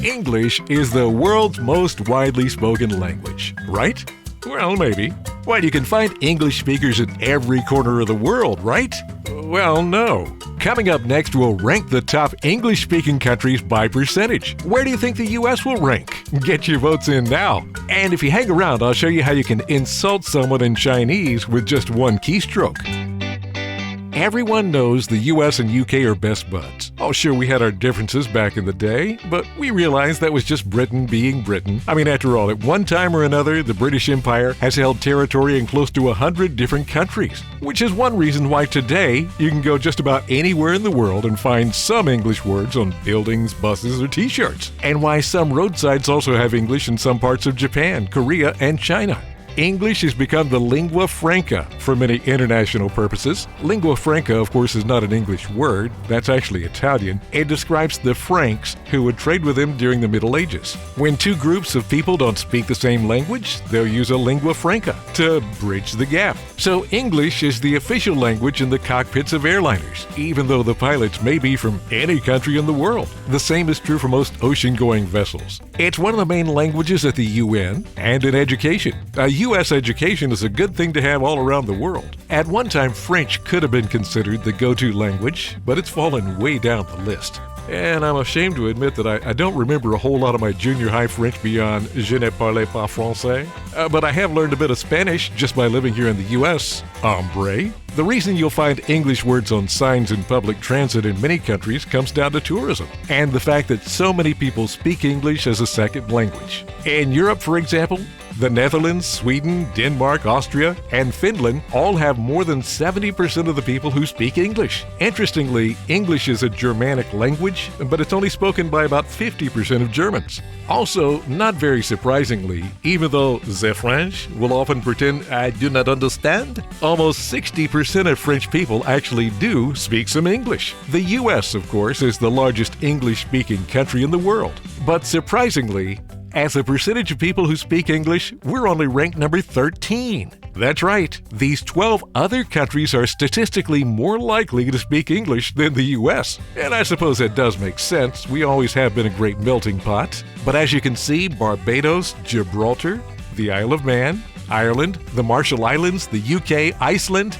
English is the world's most widely spoken language, right? Well, maybe. Well, you can find English speakers in every corner of the world, right? Well, no. Coming up next, we'll rank the top English-speaking countries by percentage. Where do you think the U.S. will rank? Get your votes in now. And if you hang around, I'll show you how you can insult someone in Chinese with just one keystroke. Everyone knows the US and UK are best buds. Oh, sure, we had our differences back in the day, but we realized that was just Britain being Britain. I mean, after all, at one time or another, the British Empire has held territory in close to 100 different countries, which is one reason why today you can go just about anywhere in the world and find some English words on buildings, buses, or t-shirts, and why some roadsides also have English in some parts of Japan, Korea, and China. English has become the lingua franca for many international purposes. Lingua franca, of course, is not an English word. That's actually Italian. It describes the Franks who would trade with them during the Middle Ages. When two groups of people don't speak the same language, they'll use a lingua franca to bridge the gap. So English is the official language in the cockpits of airliners, even though the pilots may be from any country in the world. The same is true for most ocean-going vessels. It's one of the main languages at the UN and in education. U.S. education is a good thing to have all around the world. At one time, French could have been considered the go-to language, but it's fallen way down the list. And I'm ashamed to admit that I don't remember a whole lot of my junior high French beyond Je ne parle pas français. But I have learned a bit of Spanish just by living here in the U.S. Hombre. The reason you'll find English words on signs in public transit in many countries comes down to tourism and the fact that so many people speak English as a second language. In Europe, for example, the Netherlands, Sweden, Denmark, Austria, and Finland all have more than 70% of the people who speak English. Interestingly, English is a Germanic language, but it's only spoken by about 50% of Germans. Also, not very surprisingly, even though the French will often pretend I do not understand, almost 60% of French people actually do speak some English. The US, of course, is the largest English-speaking country in the world. But surprisingly, as a percentage of people who speak English, we're only ranked number 13. That's right, these 12 other countries are statistically more likely to speak English than the US. And I suppose that does make sense. We always have been a great melting pot. But as you can see, Barbados, Gibraltar, the Isle of Man, Ireland, the Marshall Islands, the UK, Iceland,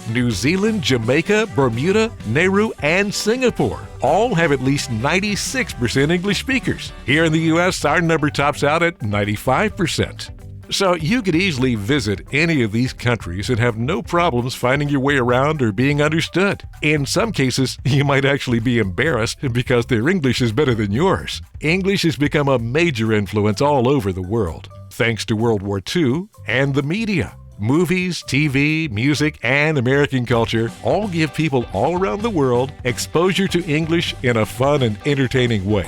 New Zealand, Jamaica, Bermuda, Nauru, and Singapore all have at least 96% English speakers. Here in the U.S., our number tops out at 95%. So you could easily visit any of these countries and have no problems finding your way around or being understood. In some cases, you might actually be embarrassed because their English is better than yours. English has become a major influence all over the world, thanks to World War II and the media. Movies, TV, music, and American culture all give people all around the world exposure to English in a fun and entertaining way.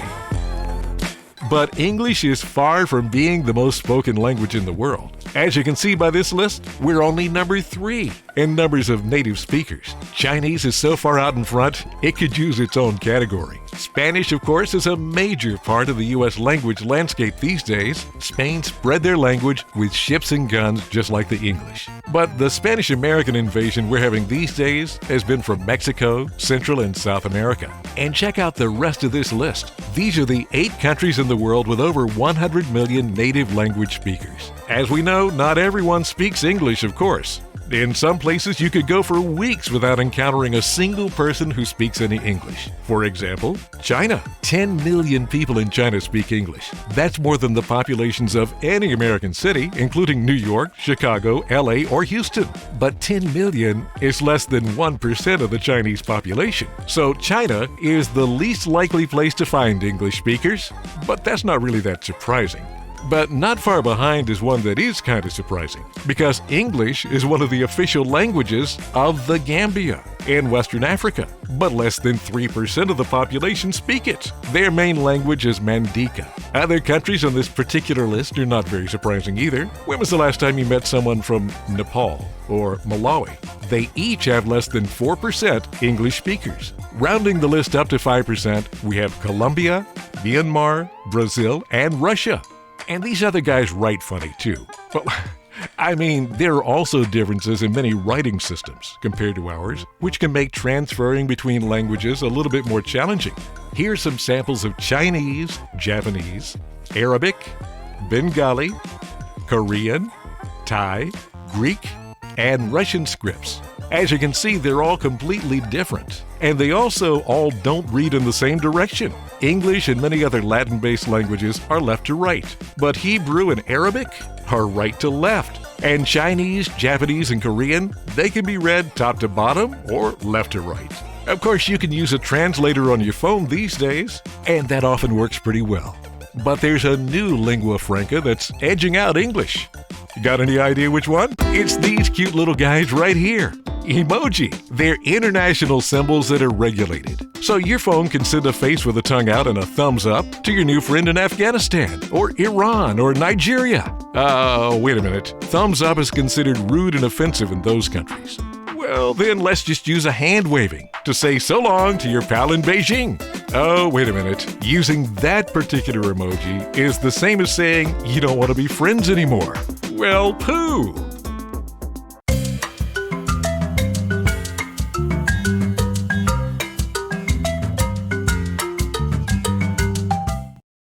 But English is far from being the most spoken language in the world. As you can see by this list, we're only number 3 in numbers of native speakers. Chinese is so far out in front, it could use its own category. Spanish, of course, is a major part of the U.S. language landscape these days. Spain spread their language with ships and guns just like the English. But the Spanish-American invasion we're having these days has been from Mexico, Central and South America. And check out the rest of this list. These are the 8 countries in the world with over 100 million native language speakers. As we know, not everyone speaks English, of course. In some places, you could go for weeks without encountering a single person who speaks any English. For example, China. 10 million people in China speak English. That's more than the populations of any American city, including New York, Chicago, LA, or Houston. But 10 million is less than 1% of the Chinese population. So China is the least likely place to find English speakers, but that's not really that surprising. But not far behind is one that is kind of surprising, because English is one of the official languages of the Gambia in Western Africa, but less than 3% of the population speak it. Their main language is Mandika. Other countries on this particular list are not very surprising either. When was the last time you met someone from Nepal or Malawi? They each have less than 4% English speakers. Rounding the list up to 5%, we have Colombia, Myanmar, Brazil, and Russia. And these other guys write funny too. Well, I mean, there are also differences in many writing systems compared to ours, which can make transferring between languages a little bit more challenging. Here's some samples of Chinese, Japanese, Arabic, Bengali, Korean, Thai, Greek, and Russian scripts. As you can see, they're all completely different, and they also all don't read in the same direction. English and many other Latin-based languages are left to right, but Hebrew and Arabic are right to left. And Chinese, Japanese, and Korean, they can be read top to bottom or left to right. Of course, you can use a translator on your phone these days, and that often works pretty well. But there's a new lingua franca that's edging out English. Got any idea which one? It's these cute little guys right here. Emoji. They're international symbols that are regulated. So your phone can send a face with a tongue out and a thumbs up to your new friend in Afghanistan, or Iran, or Nigeria. Wait a minute. Thumbs up is considered rude and offensive in those countries. Well, then let's just use a hand waving to say so long to your pal in Beijing. Oh, wait a minute. Using that particular emoji is the same as saying you don't want to be friends anymore. Well, pooh!